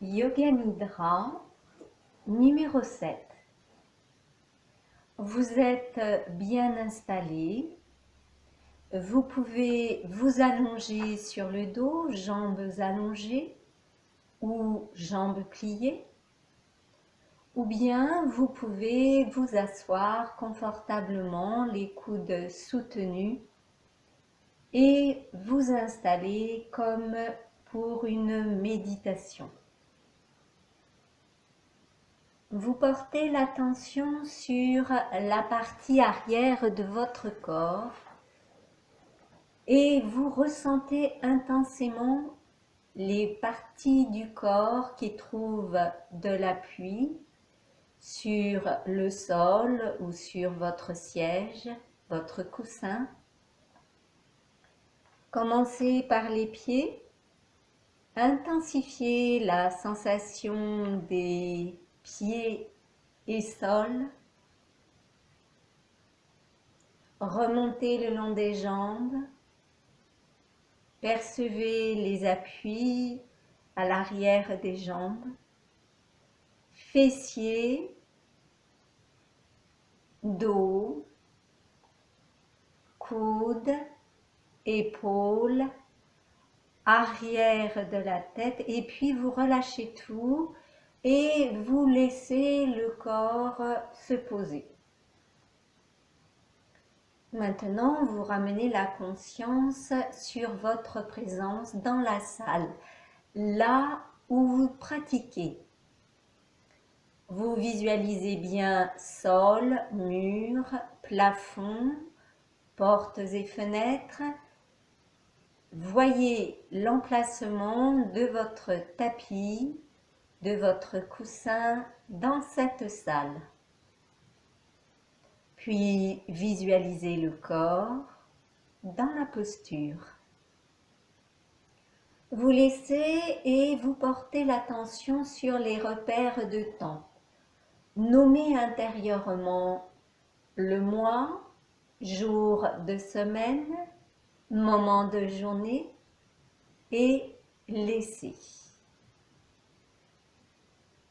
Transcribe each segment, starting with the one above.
Yoga Nidra numéro 7. Vous êtes bien installé. Vous pouvez vous allonger sur le dos, jambes allongées ou jambes pliées. Ou bien vous pouvez vous asseoir confortablement, les coudes soutenus, et vous installer comme pour une méditation. Vous portez l'attention sur la partie arrière de votre corps et vous ressentez intensément les parties du corps qui trouvent de l'appui sur le sol ou sur votre siège, votre coussin. Commencez par les pieds. Intensifiez la sensation des pieds et sol. Remontez le long des jambes. Percevez les appuis à l'arrière des jambes. Fessiers, dos, coudes, épaules, arrière de la tête, et puis vous relâchez tout et vous laissez le corps se poser. Maintenant, vous ramenez la conscience sur votre présence dans la salle, là où vous pratiquez. Vous visualisez bien sol, mur, plafond, portes et fenêtres. Voyez l'emplacement de votre tapis, de votre coussin dans cette salle. Puis visualisez le corps dans la posture. Vous laissez et vous portez l'attention sur les repères de temps. Nommez intérieurement le mois, jour de semaine, moment de journée et laissez.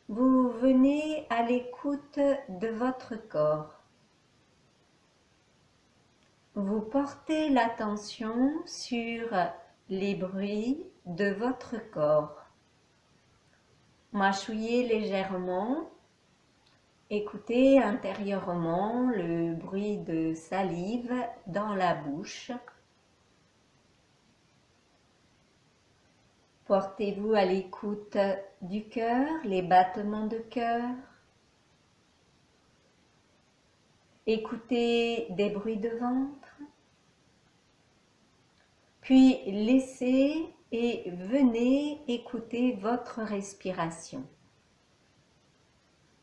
Vous venez à l'écoute de votre corps. Vous portez l'attention sur les bruits de votre corps. Mâchouillez légèrement. Écoutez intérieurement le bruit de salive dans la bouche. Portez-vous à l'écoute du cœur, les battements de cœur. Écoutez des bruits de ventre. Puis laissez et venez écouter votre respiration.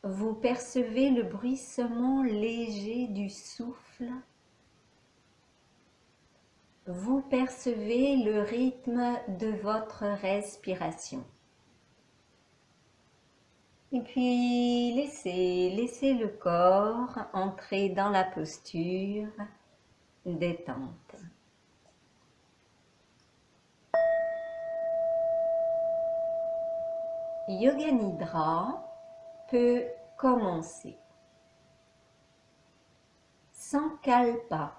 Vous percevez le bruissement léger du souffle. Vous percevez le rythme de votre respiration. Et puis laissez le corps entrer dans la posture détente. Yoga Nidra peut commencer. Sankalpa.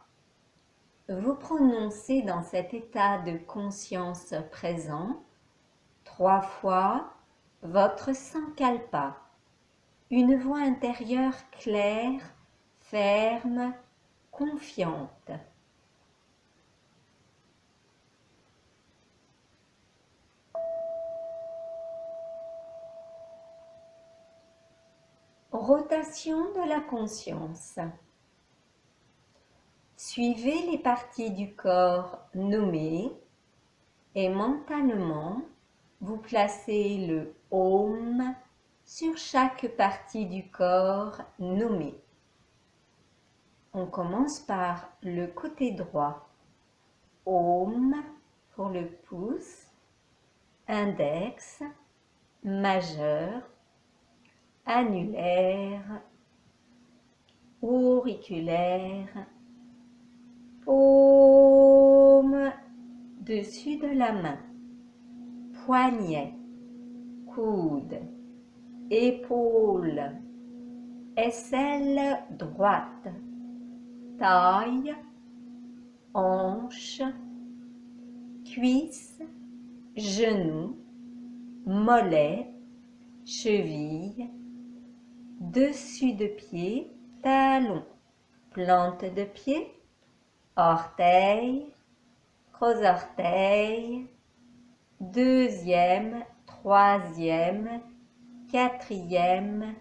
Vous prononcez dans cet état de conscience présent 3 fois votre Sankalpa, une voix intérieure claire, ferme, confiante. Rotation de la conscience. Suivez les parties du corps nommées et mentalement, vous placez le Om sur chaque partie du corps nommée. On commence par le côté droit. Om pour le pouce, index, majeur, annulaire, auriculaire, paume, dessus de la main, poignet, coude, épaule, aisselle droite, taille, hanche, cuisse, genou, mollet, cheville, dessus de pied, talon, plante de pied, orteil, gros orteil, deuxième, troisième, quatrième,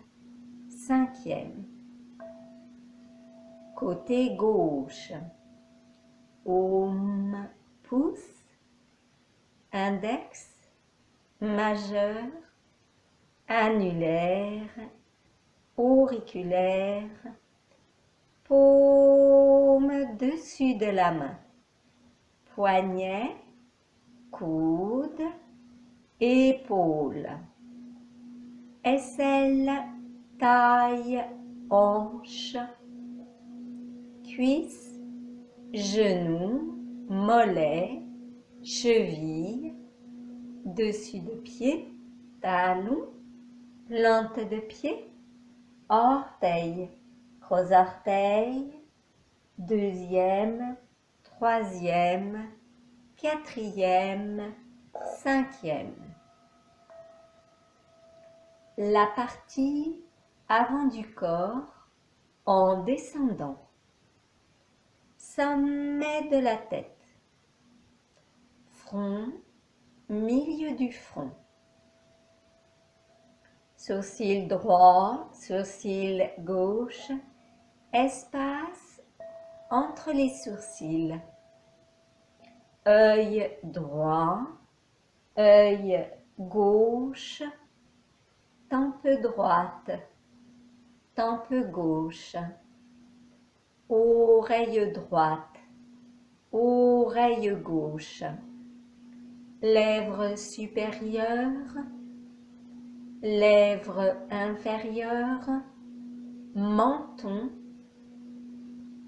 cinquième. Côté gauche, aume, pouce, index, majeur, annulaire, auriculaire, paume dessus de la main, poignet, coude, épaule, aisselle, taille, hanche, cuisse, genou, mollet, cheville, dessus de pied, talon, plante de pied, orteil, gros orteil, deuxième, troisième, quatrième, cinquième. La partie avant du corps en descendant. Sommet de la tête. Front, milieu du front. Sourcil droit, sourcil gauche, espace entre les sourcils. Œil droit, œil gauche, tempe droite, tempe gauche, oreille droite, oreille gauche, lèvres supérieures, lèvres inférieures, menton,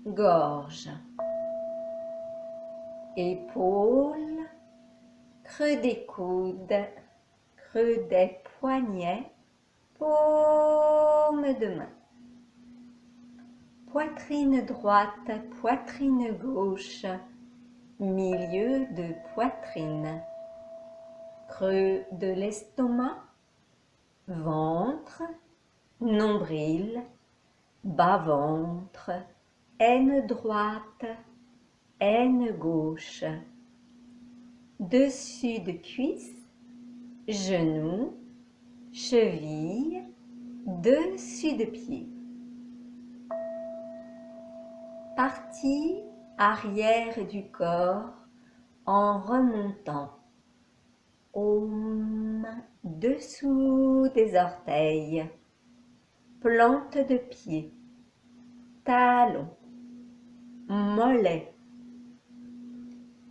gorge, épaules, creux des coudes, creux des poignets, paume de main, poitrine droite, poitrine gauche, milieu de poitrine, creux de l'estomac, ventre, nombril, bas-ventre, aine droite, aine gauche, dessus de cuisse, genou, cheville, dessus de pied. Partie arrière du corps en remontant. Aume, dessous des orteils, plante de pied, talon, mollet,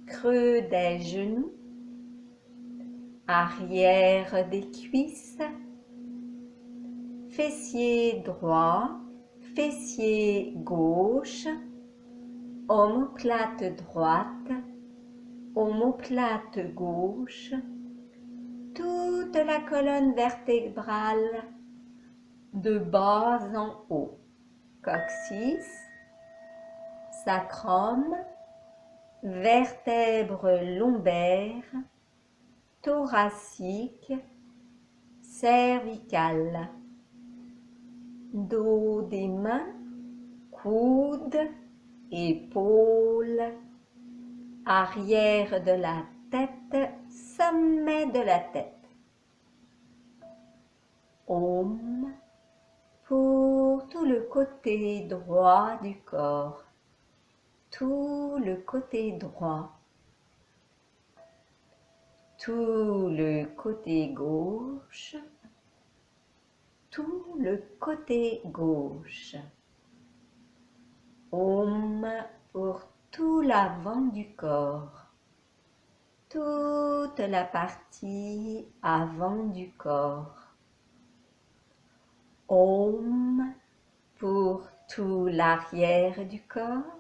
creux des genoux, arrière des cuisses, fessier droit, fessier gauche, omoplate droite, omoplate gauche, toute la colonne vertébrale de bas en haut, coccyx, sacrum, vertèbres lombaires, thoracique, cervicale, dos des mains, coudes, épaules, arrière de la tête, sommet de la tête. Aume pour tout le côté droit du corps, tout le côté droit, tout le côté gauche, tout le côté gauche. Aume pour tout l'avant du corps, toute la partie avant du corps. Aume pour tout l'arrière du corps,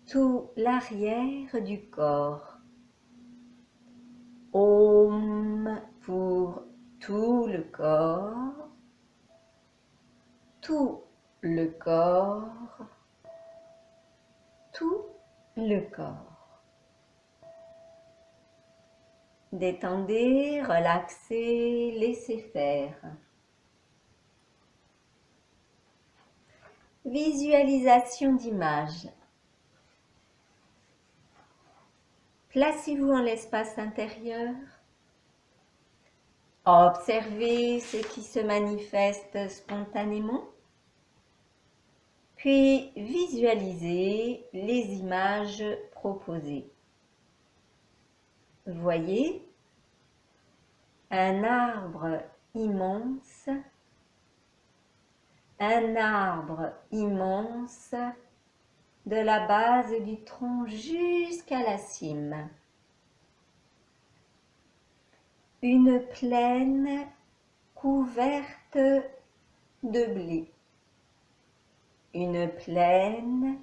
tout l'arrière du corps. Aume pour tout le corps, tout le corps, tout le corps. Détendez, relaxez, laissez faire. Visualisation d'image. Placez-vous en l'espace intérieur. Observez ce qui se manifeste spontanément. Puis visualisez les images proposées. Voyez un arbre immense, de la base du tronc jusqu'à la cime. Une plaine couverte de blé. Une plaine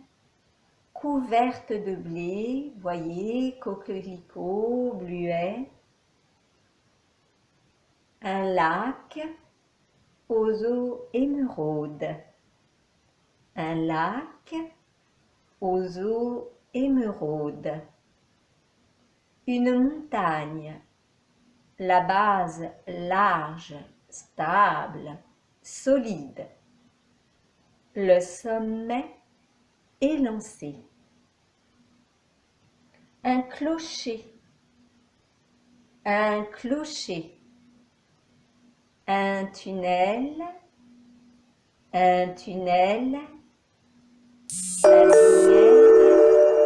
couverte de blé, voyez, coquelicots, bluets. Un lac aux eaux émeraudes. Un lac aux eaux émeraudes. Une montagne, la base large, stable, solide. Le sommet élancé. Un clocher, un tunnel, la lumière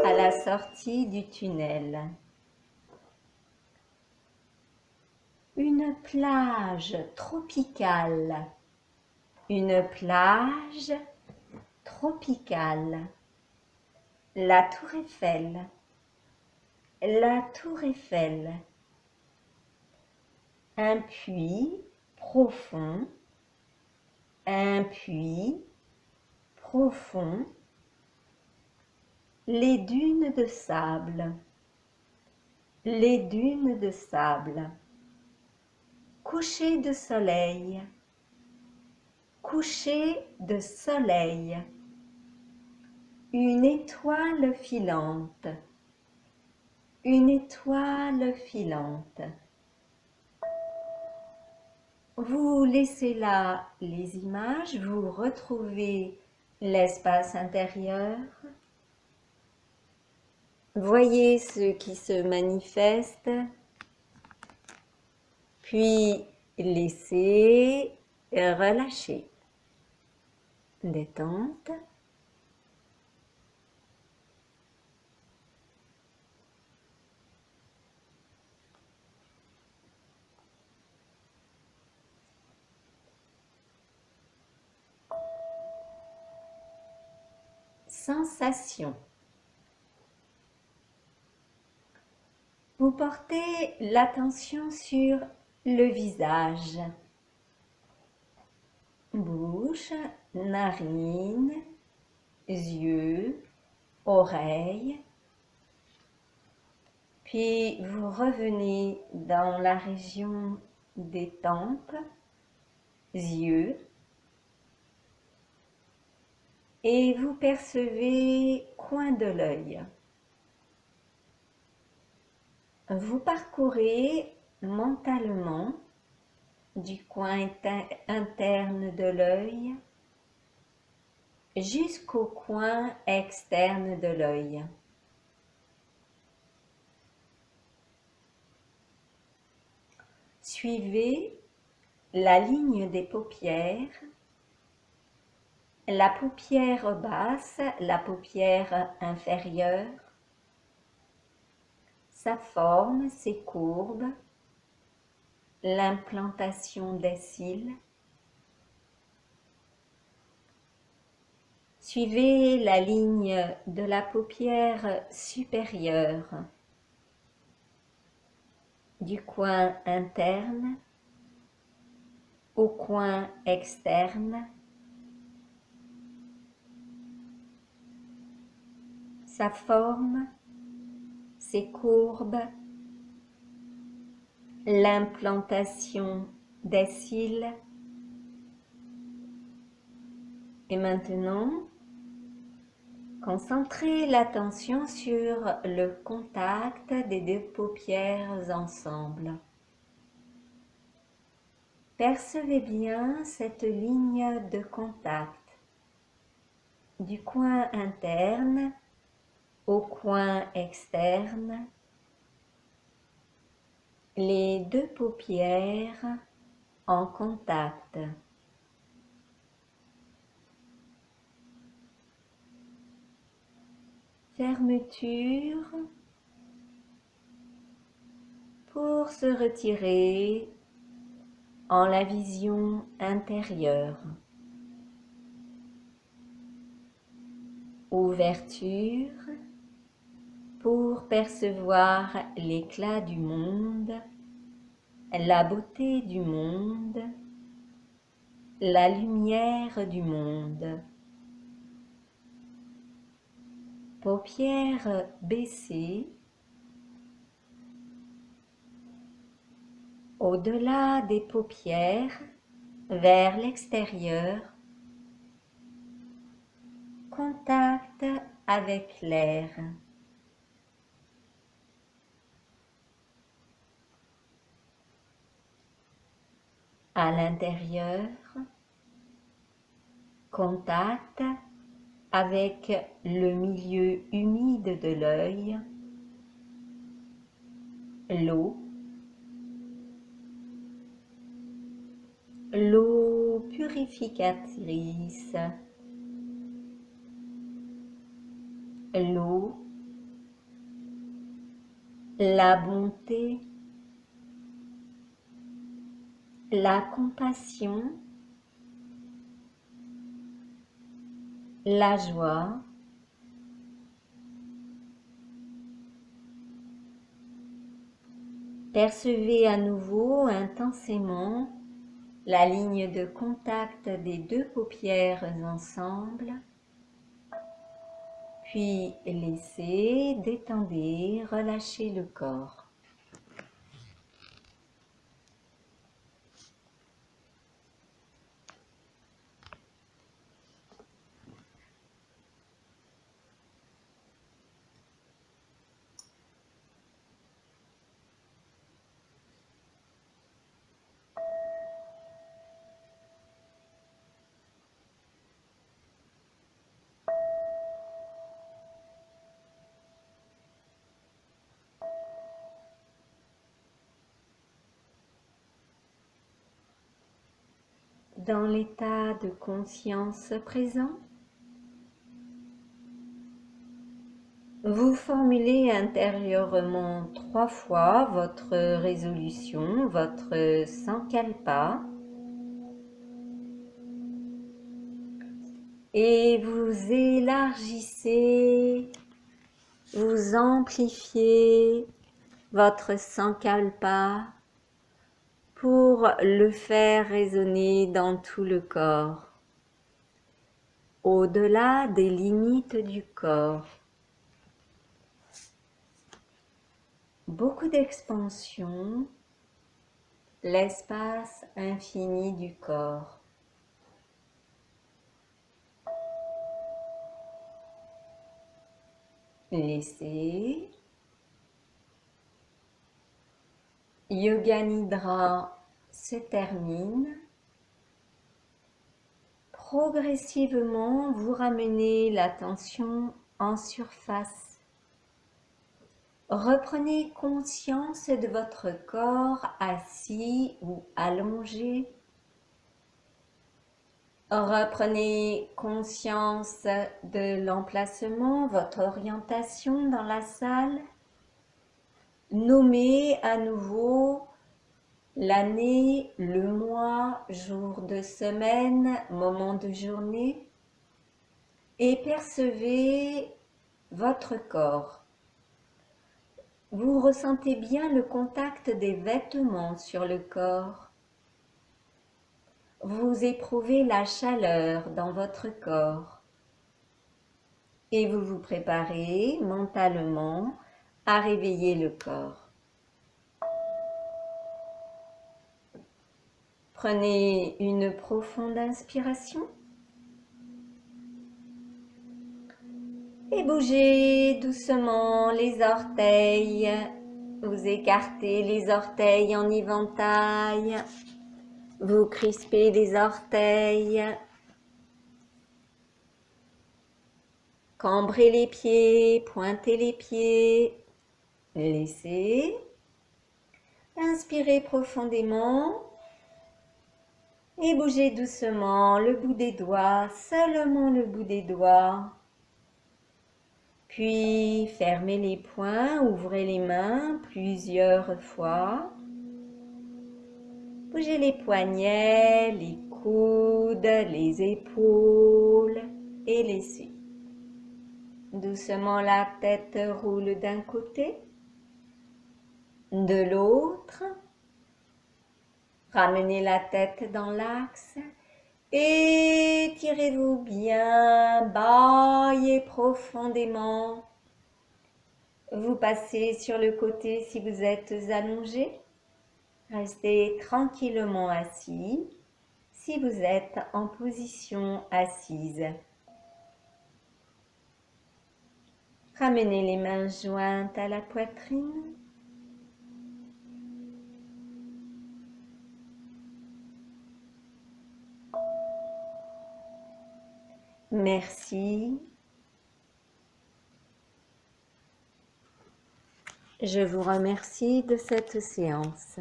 à la sortie du tunnel. Une plage tropicale, la tour Eiffel, un puits profond, les dunes de sable, coucher de soleil, une étoile filante, Vous laissez là les images, vous retrouvez l'espace intérieur. Voyez ce qui se manifeste, puis laissez relâcher. Détente. Sensation. Vous portez l'attention sur le visage, bouche, narines, yeux, oreilles. Puis vous revenez dans la région des tempes, yeux, et vous percevez coin de l'œil. Vous parcourez mentalement du coin interne de l'œil jusqu'au coin externe de l'œil. Suivez la ligne des paupières, la paupière basse, la paupière inférieure, sa forme, ses courbes, l'implantation des cils. Suivez la ligne de la paupière supérieure, du coin interne au coin externe. Sa forme, ses courbes, l'implantation des cils. Et maintenant, concentrez l'attention sur le contact des deux paupières ensemble. Percevez bien cette ligne de contact du coin interne au coin externe, les deux paupières en contact. Fermeture pour se retirer en la vision intérieure. Ouverture pour percevoir l'éclat du monde, la beauté du monde, la lumière du monde. Paupières baissées, au-delà des paupières, vers l'extérieur, contact avec l'air. À l'intérieur, contact avec le milieu humide de l'œil, l'eau purificatrice, l'eau, la bonté, la compassion, la joie, percevez à nouveau intensément la ligne de contact des deux paupières ensemble, puis laissez, détendez, relâchez le corps. Dans l'état de conscience présent, vous formulez intérieurement 3 fois votre résolution, votre sankalpa, et vous élargissez, vous amplifiez votre sankalpa pour le faire résonner dans tout le corps, au-delà des limites du corps. Beaucoup d'expansion, l'espace infini du corps. Laissez. Yoga Nidra se termine. Progressivement, vous ramenez l'attention en surface. Reprenez conscience de votre corps assis ou allongé. Reprenez conscience de l'emplacement, votre orientation dans la salle. Nommez à nouveau l'année, le mois, jour de semaine, moment de journée et percevez votre corps. Vous ressentez bien le contact des vêtements sur le corps. Vous éprouvez la chaleur dans votre corps. Et vous vous préparez mentalement à réveiller le corps. Prenez une profonde inspiration. Et bougez doucement les orteils. Vous écartez les orteils en éventail. Vous crispez les orteils. Cambrez les pieds, pointez les pieds. Laissez. Inspirez profondément. Et bougez doucement le bout des doigts, seulement le bout des doigts. Puis fermez les poings, ouvrez les mains plusieurs fois. Bougez les poignets, les coudes, les épaules et laissez. Doucement la tête roule d'un côté, de l'autre. Ramenez la tête dans l'axe. Étirez-vous bien, baillez profondément. Vous passez sur le côté si vous êtes allongé. Restez tranquillement assis si vous êtes en position assise. Ramenez les mains jointes à la poitrine. Merci. Je vous remercie de cette séance.